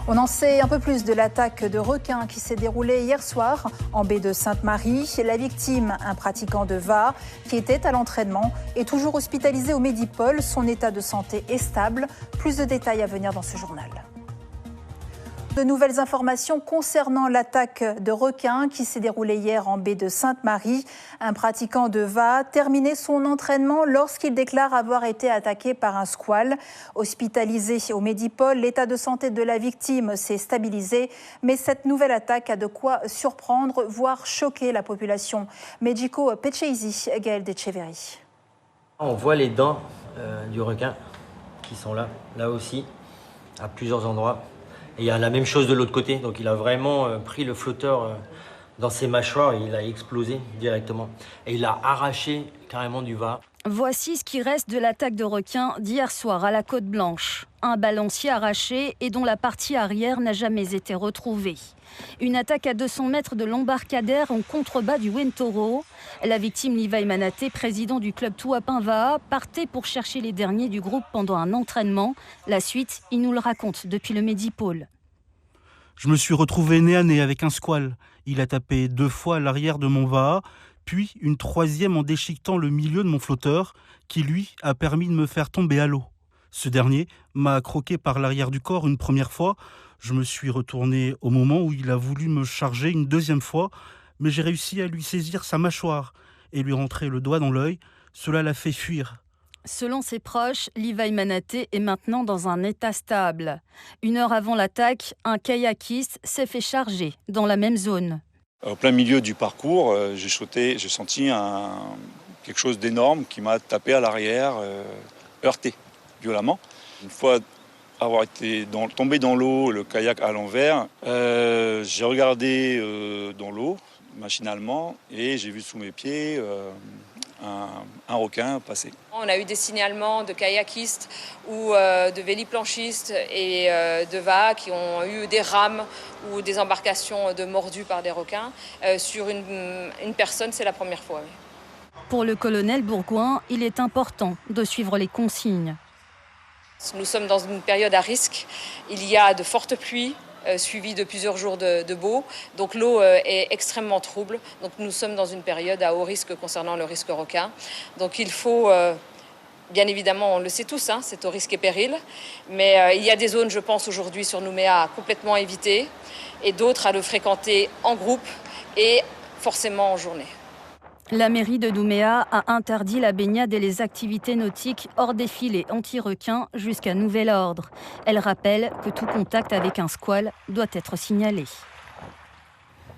On en sait un peu plus de l'attaque de requins qui s'est déroulée hier soir en baie de Sainte-Marie. La victime, un pratiquant de VA qui était à l'entraînement, est toujours hospitalisé au Medipol. Son état de santé est stable. Plus de détails à venir dans ce journal. De nouvelles informations concernant l'attaque de requins qui s'est déroulée hier en baie de Sainte-Marie. Un pratiquant de VA terminait son entraînement lorsqu'il déclare avoir été attaqué par un squale. Hospitalisé au Medipol, l'état de santé de la victime s'est stabilisé. Mais cette nouvelle attaque a de quoi surprendre, voire choquer la population. Medjico Pecheizi, Gaël Decheverry. On voit les dents du requin qui sont là aussi, à plusieurs endroits. Et il y a la même chose de l'autre côté, donc il a vraiment pris le flotteur dans ses mâchoires et il a explosé directement. Et il a arraché carrément du VA. Voici ce qui reste de l'attaque de requin d'hier soir à la Côte Blanche. Un balancier arraché et dont la partie arrière n'a jamais été retrouvée. Une attaque à 200 mètres de l'embarcadère en contrebas du Wentoro. La victime, Livaï Manaté, président du club Touapin VA, partait pour chercher les derniers du groupe pendant un entraînement. La suite, il nous le raconte depuis le Medipol. Je me suis retrouvé nez à nez avec un squale. Il a tapé 2 fois à l'arrière de mon VA, puis une 3e en déchiquetant le milieu de mon flotteur, qui lui a permis de me faire tomber à l'eau. Ce dernier m'a croqué par l'arrière du corps une première fois. Je me suis retourné au moment où il a voulu me charger une 2e fois, mais j'ai réussi à lui saisir sa mâchoire et lui rentrer le doigt dans l'œil. Cela l'a fait fuir. Selon ses proches, Livaï Manaté est maintenant dans un état stable. 1 heure avant l'attaque, un kayakiste s'est fait charger dans la même zone. Au plein milieu du parcours, j'ai senti quelque chose d'énorme qui m'a tapé à l'arrière, heurté violemment. Une fois avoir été tombé dans l'eau, le kayak à l'envers, j'ai regardé dans l'eau machinalement et j'ai vu sous mes pieds un requin passer. On a eu des signalements de kayakistes ou de véliplanchistes et de VA qui ont eu des rames ou des embarcations de mordus par des requins. Sur une personne, c'est la première fois. Oui. Pour le colonel Bourgoin, il est important de suivre les consignes. Nous sommes dans une période à risque. Il y a de fortes pluies, suivi de plusieurs jours de beau. Donc l'eau est extrêmement trouble. Donc nous sommes dans une période à haut risque concernant le risque requin. Donc il faut, bien évidemment, on le sait tous, c'est au risque et péril. Mais il y a des zones, je pense, aujourd'hui sur Nouméa à complètement éviter et d'autres à le fréquenter en groupe et forcément en journée. La mairie de Nouméa a interdit la baignade et les activités nautiques hors des filets anti-requins jusqu'à nouvel ordre. Elle rappelle que tout contact avec un squale doit être signalé.